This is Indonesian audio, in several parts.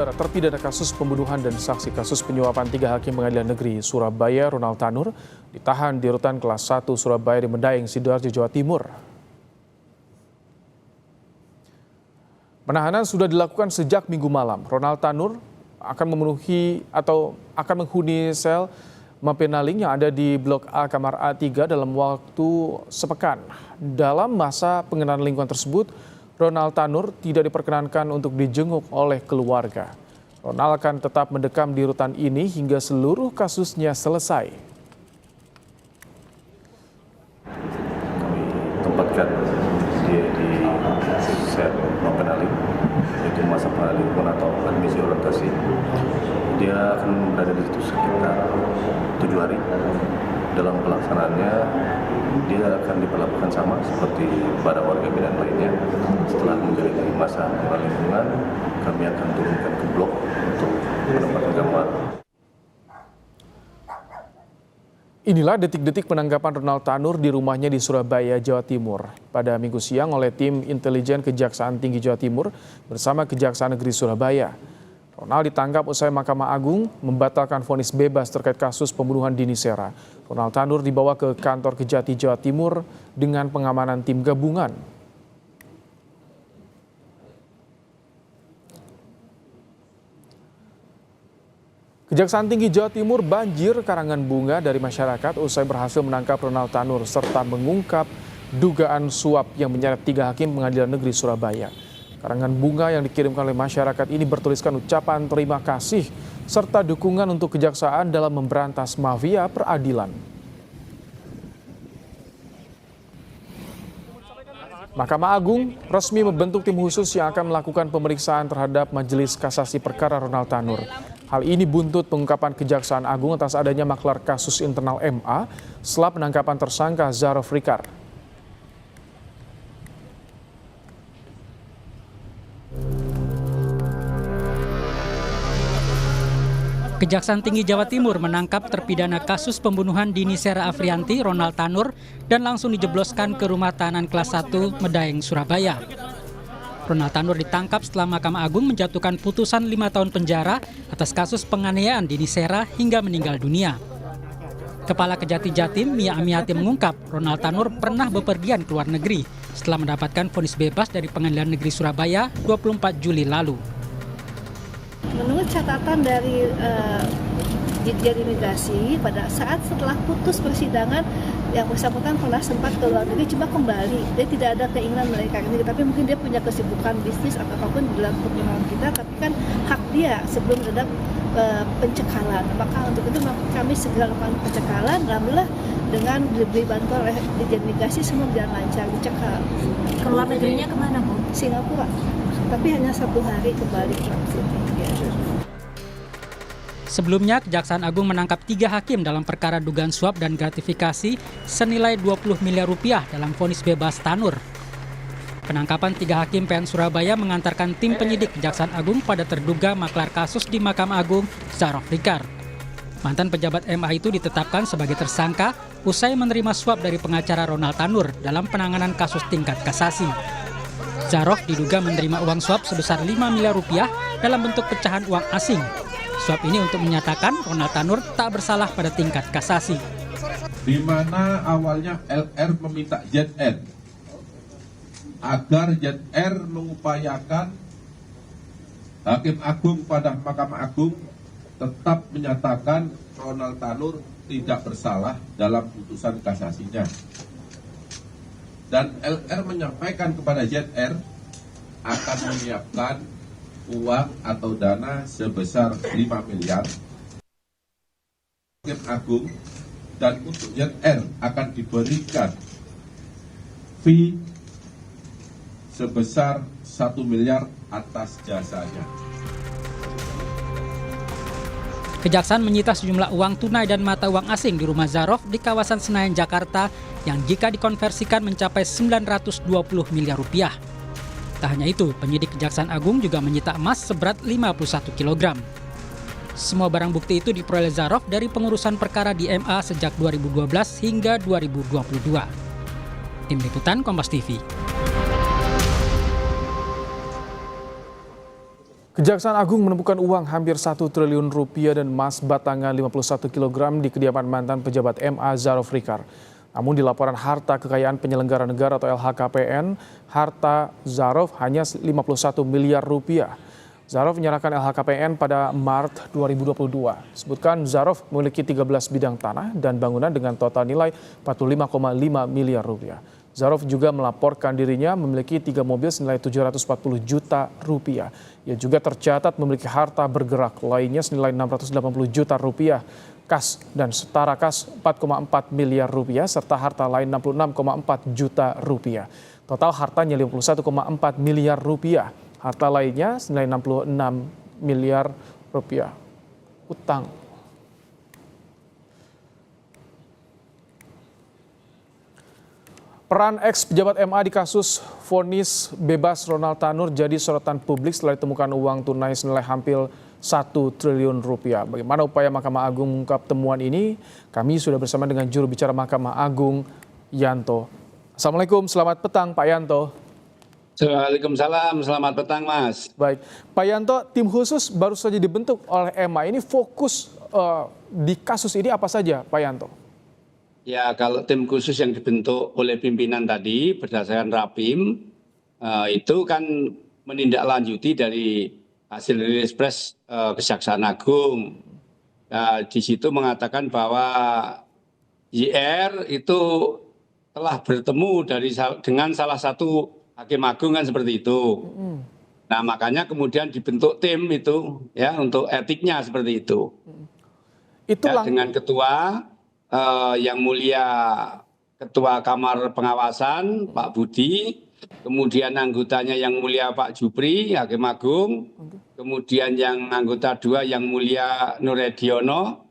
Terpidana kasus pembunuhan dan saksi kasus penyuapan 3 hakim pengadilan negeri Surabaya, Ronald Tanur, ditahan di rutan kelas 1 Surabaya di Medaeng, Sidoarjo, Jawa Timur. Penahanan sudah dilakukan sejak Minggu malam. Ronald Tanur akan menghuni sel Mapenaling yang ada di Blok A Kamar A3 dalam waktu sepekan. Dalam masa pengenalan lingkungan tersebut, Ronald Tanur tidak diperkenankan untuk dijenguk oleh keluarga. Ronald akan tetap mendekam di rutan ini hingga seluruh kasusnya selesai. Kami tempatkan dia di sel Mapenaling, yaitu masa pengenalan atau admisi orientasi. Dia akan berada di situ sekitar 7 hari. Dalam pelaksanaannya, dia akan diperlakukan sama seperti pada warga binaan lainnya. Setelah menjalani masa pengenalan lingkungan, kami akan turunkan ke blok untuk menempatkan kamar. Inilah detik-detik penangkapan Ronald Tanur di rumahnya di Surabaya, Jawa Timur pada Minggu siang oleh tim intelijen Kejaksaan Tinggi Jawa Timur bersama Kejaksaan Negeri Surabaya. Ronald ditangkap usai Mahkamah Agung membatalkan vonis bebas terkait kasus pembunuhan Dini Sera. Ronald Tanur dibawa ke kantor Kejati, Jawa Timur dengan pengamanan tim gabungan. Kejaksaan Tinggi Jawa Timur banjir karangan bunga dari masyarakat usai berhasil menangkap Ronald Tanur serta mengungkap dugaan suap yang menyeret 3 hakim pengadilan negeri Surabaya. Karangan bunga yang dikirimkan oleh masyarakat ini bertuliskan ucapan terima kasih serta dukungan untuk kejaksaan dalam memberantas mafia peradilan. Mahkamah Agung resmi membentuk tim khusus yang akan melakukan pemeriksaan terhadap Majelis Kasasi Perkara Ronald Tanur. Hal ini buntut pengungkapan Kejaksaan Agung atas adanya maklar kasus internal MA setelah penangkapan tersangka Zarof Rikar. Kejaksaan Tinggi Jawa Timur menangkap terpidana kasus pembunuhan Dini Sera Afrianti, Ronald Tanur, dan langsung dijebloskan ke rumah tahanan kelas 1 Medaeng, Surabaya. Ronald Tanur ditangkap setelah Mahkamah Agung menjatuhkan putusan 5 tahun penjara atas kasus penganiayaan Dini Sera hingga meninggal dunia. Kepala Kejati Jatim, Mia Amiati mengungkap Ronald Tanur pernah bepergian ke luar negeri setelah mendapatkan vonis bebas dari Pengadilan Negeri Surabaya 24 Juli lalu. Menurut catatan dari Ditjen Imigrasi, pada saat setelah putus persidangan, yang bersangkutan pernah sempat ke luar negeri, cuma kembali. Dia tidak ada keinginan mereka ini, tapi mungkin dia punya kesibukan bisnis atau apapun di dalam pertimbangan kita, tapi kan hak dia sebelum ada pencekalan. Maka untuk itu kami segera lakukan pencekalan. Alhamdulillah dengan diberi bantuan oleh Ditjen Imigrasi semua berjalan lancar, dicekal. Keluar negerinya kemana, Bu? Singapura, tapi hanya 1 hari kembali ke sini. Sebelumnya, Kejaksaan Agung menangkap 3 hakim dalam perkara dugaan suap dan gratifikasi senilai 20 miliar rupiah dalam vonis bebas Tanur. Penangkapan 3 hakim PN Surabaya mengantarkan tim penyidik Kejaksaan Agung pada terduga maklar kasus di Mahkamah Agung, Zarof Rikar. Mantan pejabat MA itu ditetapkan sebagai tersangka usai menerima suap dari pengacara Ronald Tanur dalam penanganan kasus tingkat kasasi. Zarof diduga menerima uang suap sebesar 5 miliar rupiah dalam bentuk pecahan uang asing. Suap ini untuk menyatakan Ronald Tanur tak bersalah pada tingkat kasasi. Di mana awalnya LR meminta ZR agar ZR mengupayakan Hakim Agung pada Mahkamah Agung tetap menyatakan Ronald Tanur tidak bersalah dalam putusan kasasinya. Dan LR menyampaikan kepada ZR akan menyiapkan uang atau dana sebesar 5 miliar Hakim Agung, dan untuk ZR akan diberikan fee sebesar 1 miliar atas jasanya. Kejaksaan menyita sejumlah uang tunai dan mata uang asing di rumah Zarof di kawasan Senayan, Jakarta yang jika dikonversikan mencapai 920 miliar rupiah. Tak hanya itu, penyidik Kejaksaan Agung juga menyita emas seberat 51 kg. Semua barang bukti itu diperoleh Zarof dari pengurusan perkara di MA sejak 2012 hingga 2022. Tim Liputan Kompas TV. Kejaksaan Agung menemukan uang hampir 1 triliun rupiah dan emas batangan 51 kg di kediaman mantan pejabat MA Zarov Rikar. Namun di laporan harta kekayaan penyelenggara negara atau LHKPN, harta Zarov hanya 51 miliar rupiah. Zarov menyerahkan LHKPN pada Maret 2022. Sebutkan Zarov memiliki 13 bidang tanah dan bangunan dengan total nilai 45,5 miliar rupiah. Zarov juga melaporkan dirinya memiliki 3 mobil senilai 740 juta rupiah. Ia juga tercatat memiliki harta bergerak lainnya senilai 680 juta rupiah, kas dan setara kas 4,4 miliar rupiah, serta harta lain 66,4 juta rupiah. Total hartanya 51,4 miliar rupiah. Harta lainnya senilai 66 miliar rupiah. Utang. Peran ex pejabat MA di kasus vonis bebas Ronald Tanur jadi sorotan publik setelah ditemukan uang tunai senilai hampir 1 triliun rupiah. Bagaimana upaya Mahkamah Agung mengungkap temuan ini? Kami sudah bersama dengan juru bicara Mahkamah Agung, Yanto. Assalamualaikum, selamat petang Pak Yanto. Waalaikumsalam, selamat petang Mas. Baik, Pak Yanto, tim khusus baru saja dibentuk oleh MA. Ini fokus di kasus ini apa saja Pak Yanto? Ya, kalau tim khusus yang dibentuk oleh pimpinan tadi berdasarkan Rapim itu kan menindaklanjuti dari hasil rilis pres Kejaksaan Agung. Nah, di situ mengatakan bahwa JR itu telah bertemu dengan salah satu hakim agung kan seperti itu. Nah, makanya kemudian dibentuk tim itu ya untuk etiknya seperti itu. Ya, dengan ketua yang mulia Ketua Kamar Pengawasan Pak Budi, kemudian anggotanya yang mulia Pak Jupri, Hakim Agung, kemudian yang anggota 2 yang mulia Nurediono,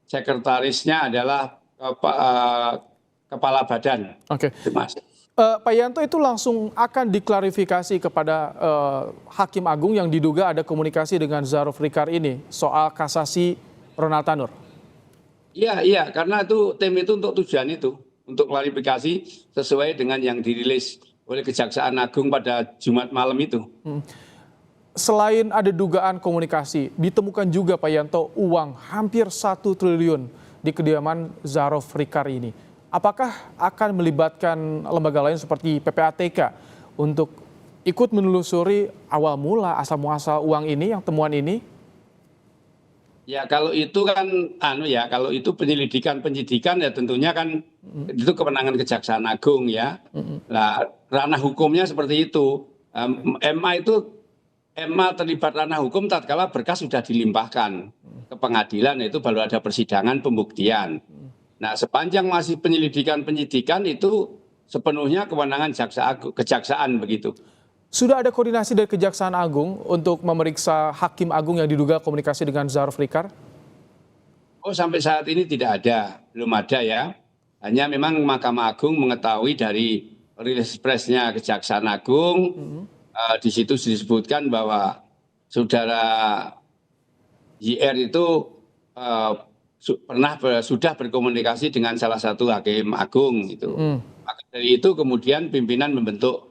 sekretarisnya adalah Kepala Badan. Oke. Mas. Pak Yanto, itu langsung akan diklarifikasi kepada Hakim Agung yang diduga ada komunikasi dengan Zarov Rikar ini soal kasasi Ronald Tanur. Iya, karena tim itu untuk tujuan itu, untuk klarifikasi sesuai dengan yang dirilis oleh Kejaksaan Agung pada Jumat malam itu. Selain ada dugaan komunikasi, ditemukan juga Pak Yanto uang hampir 1 triliun di kediaman Zarov Rikar ini. Apakah akan melibatkan lembaga lain seperti PPATK untuk ikut menelusuri awal mula asal muasal uang ini, yang temuan ini? Ya, kalau itu kan kalau itu penyidikan ya tentunya kan itu kewenangan Kejaksaan Agung ya. Nah, ranah hukumnya seperti itu. MA terlibat ranah hukum tatkala berkas sudah dilimpahkan ke pengadilan, itu baru ada persidangan pembuktian. Nah, sepanjang masih penyidikan itu sepenuhnya kewenangan kejaksaan begitu. Sudah ada koordinasi dari Kejaksaan Agung untuk memeriksa Hakim Agung yang diduga komunikasi dengan Zarov Rikar? Oh, sampai saat ini tidak ada, belum ada ya. Hanya memang Mahkamah Agung mengetahui dari rilis presnya Kejaksaan Agung, di situ disebutkan bahwa saudara JR itu sudah berkomunikasi dengan salah satu Hakim Agung gitu. Maka dari itu kemudian pimpinan membentuk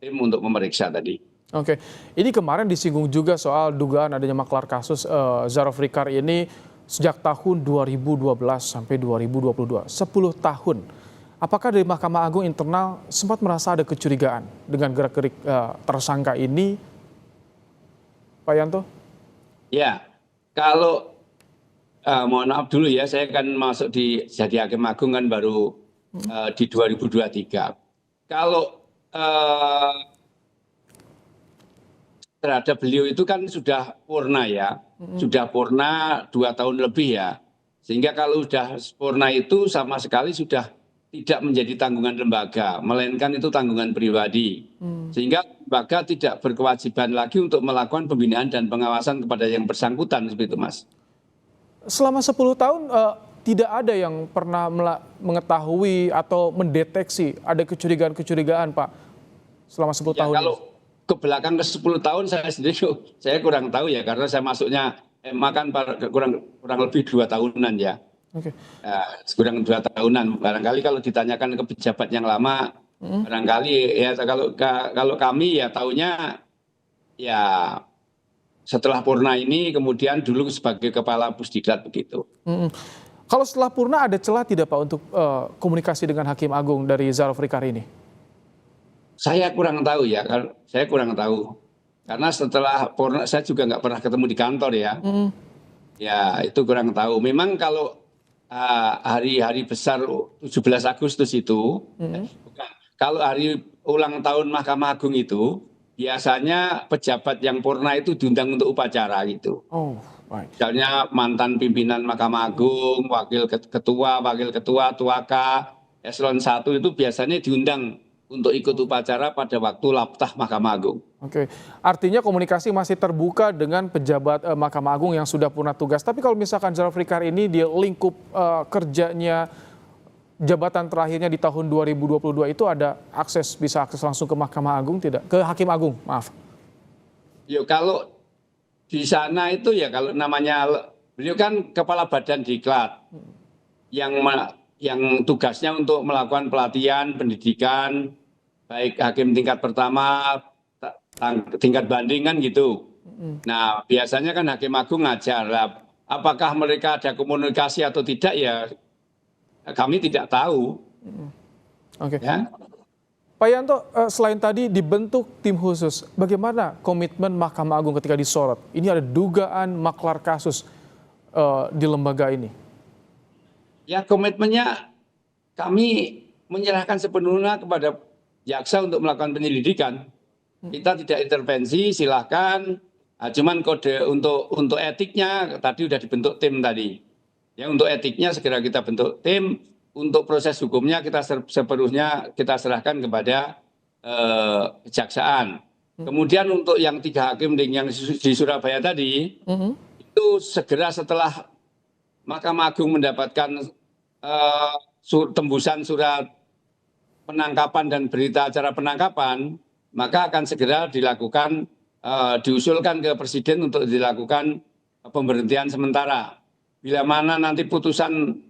tim untuk memeriksa tadi. Oke, ini kemarin disinggung juga soal dugaan adanya maklar kasus Zarov Rikar ini sejak tahun 2012 sampai 2022, 10 tahun. Apakah dari Mahkamah Agung internal sempat merasa ada kecurigaan dengan gerak-gerik tersangka ini, Pak Yanto? Ya, kalau mohon maaf dulu ya, saya kan masuk jadi Hakim Agung kan baru di 2023. Kalau terhadap beliau itu kan sudah purna ya, sudah purna 2 tahun lebih ya, sehingga kalau sudah purna itu sama sekali sudah tidak menjadi tanggungan lembaga, melainkan itu tanggungan pribadi, sehingga lembaga tidak berkewajiban lagi untuk melakukan pembinaan dan pengawasan kepada yang bersangkutan seperti itu, Mas. Selama 10 tahun tidak ada yang pernah mengetahui atau mendeteksi ada kecurigaan-kecurigaan, Pak, selama 10 tahun. Kalau ke belakang ke 10 tahun saya kurang tahu ya, karena saya masuknya MA kan kurang lebih 2 tahunan ya. Oke. Kurang 2 tahunan. Barangkali kalau ditanyakan ke pejabat yang lama, barangkali ya kalau kami ya tahunya ya setelah Purna ini kemudian dulu sebagai Kepala Pusdiklat begitu. Kalau setelah Purna ada celah tidak Pak untuk komunikasi dengan Hakim Agung dari Zulfikar ini? Saya kurang tahu ya, saya kurang tahu. Karena setelah Purna saya juga nggak pernah ketemu di kantor ya. Ya itu kurang tahu. Memang kalau hari-hari besar 17 Agustus itu, kalau hari ulang tahun Mahkamah Agung itu, biasanya pejabat yang Purna itu diundang untuk upacara gitu. Oh, baik. Misalnya mantan pimpinan Mahkamah Agung, wakil ketua, tuaka, eselon 1 itu biasanya diundang untuk ikut upacara pada waktu Laptah Mahkamah Agung. Oke, artinya komunikasi masih terbuka dengan pejabat Mahkamah Agung yang sudah purna tugas. Tapi kalau misalkan Zulfikar ini di lingkup kerjanya jabatan terakhirnya di tahun 2022 itu ada bisa akses langsung ke Mahkamah Agung tidak? Ke Hakim Agung, maaf. Yo kalau di sana itu ya kalau namanya beliau kan Kepala Badan Diklat yang tugasnya untuk melakukan pelatihan, pendidikan, baik hakim tingkat pertama, tingkat banding kan gitu. Nah biasanya kan Hakim Agung ngajar. Apakah mereka ada komunikasi atau tidak ya kami tidak tahu. Oke. Ya. Pak Yanto, selain tadi dibentuk tim khusus, bagaimana komitmen Mahkamah Agung ketika disorot? Ini ada dugaan maklar kasus di lembaga ini. Ya komitmennya kami menyerahkan sepenuhnya kepada jaksa untuk melakukan penyelidikan. Kita tidak intervensi, silahkan. Cuman kode untuk etiknya tadi sudah dibentuk tim tadi. Ya untuk etiknya segera kita bentuk tim. Untuk proses hukumnya kita sepenuhnya kita serahkan kepada kejaksaan. Kemudian untuk yang 3 hakim yang di Surabaya tadi itu segera setelah Mahkamah Agung mendapatkan tembusan surat penangkapan dan berita acara penangkapan, maka akan segera dilakukan, diusulkan ke Presiden untuk dilakukan pemberhentian sementara. Bila mana nanti putusan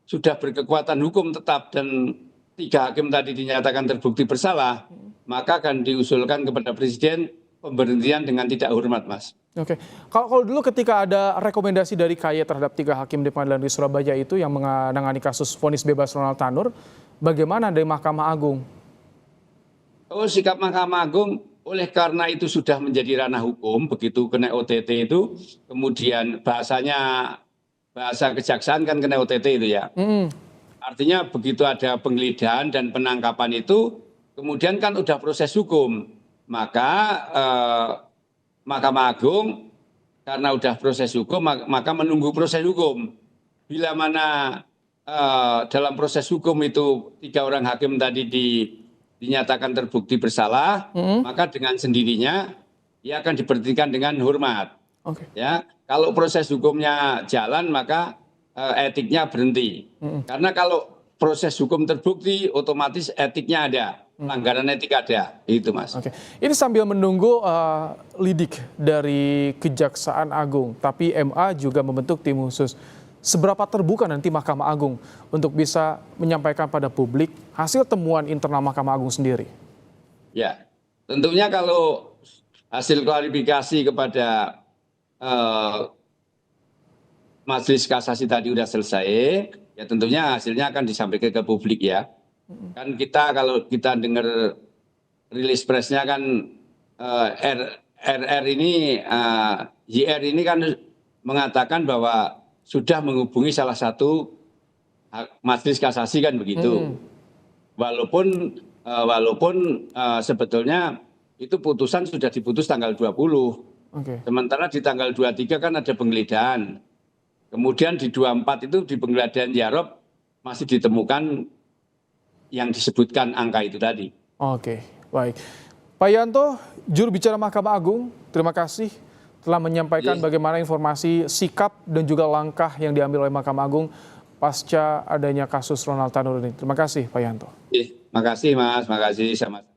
sudah berkekuatan hukum tetap dan 3 hakim tadi dinyatakan terbukti bersalah, maka akan diusulkan kepada Presiden pemberhentian dengan tidak hormat, Mas. Oke, kalau dulu ketika ada rekomendasi dari KY terhadap 3 hakim di Pengadilan Negeri Surabaya itu yang menangani kasus vonis bebas Ronald Tanur, bagaimana dari Mahkamah Agung? Oh, sikap Mahkamah Agung oleh karena itu sudah menjadi ranah hukum, begitu kena OTT itu, kemudian bahasa kejaksaan kan kena OTT itu ya. Artinya begitu ada penggeledahan dan penangkapan itu, kemudian kan udah proses hukum, maka Mahkamah Agung karena udah proses hukum maka menunggu proses hukum. Bila mana dalam proses hukum itu 3 orang hakim tadi dinyatakan terbukti bersalah, maka dengan sendirinya ia akan diberhentikan dengan hormat. Ya, kalau proses hukumnya jalan maka etiknya berhenti. Karena kalau proses hukum terbukti otomatis etiknya ada. Pelanggaran etik ada, itu Mas. Oke. Ini sambil menunggu lidik dari Kejaksaan Agung, tapi MA juga membentuk tim khusus. Seberapa terbuka nanti Mahkamah Agung untuk bisa menyampaikan pada publik hasil temuan internal Mahkamah Agung sendiri? Ya, tentunya kalau hasil klarifikasi kepada Majelis Kasasi tadi sudah selesai, ya tentunya hasilnya akan disampaikan ke publik ya. Kan kita kalau kita dengar rilis presnya kan RR ini, JR ini kan mengatakan bahwa sudah menghubungi salah satu Majelis Kasasi kan begitu. Walaupun sebetulnya itu putusan sudah diputus tanggal 20. Sementara di tanggal 23 kan ada penggeledahan. Kemudian di 24 itu di penggeledahan Yarob masih ditemukan yang disebutkan angka itu tadi. Oke, baik. Pak Yanto, juru bicara Mahkamah Agung, terima kasih telah menyampaikan bagaimana informasi sikap dan juga langkah yang diambil oleh Mahkamah Agung pasca adanya kasus Ronald Tanur ini. Terima kasih Pak Yanto. Terima kasih Mas, terima kasih sama.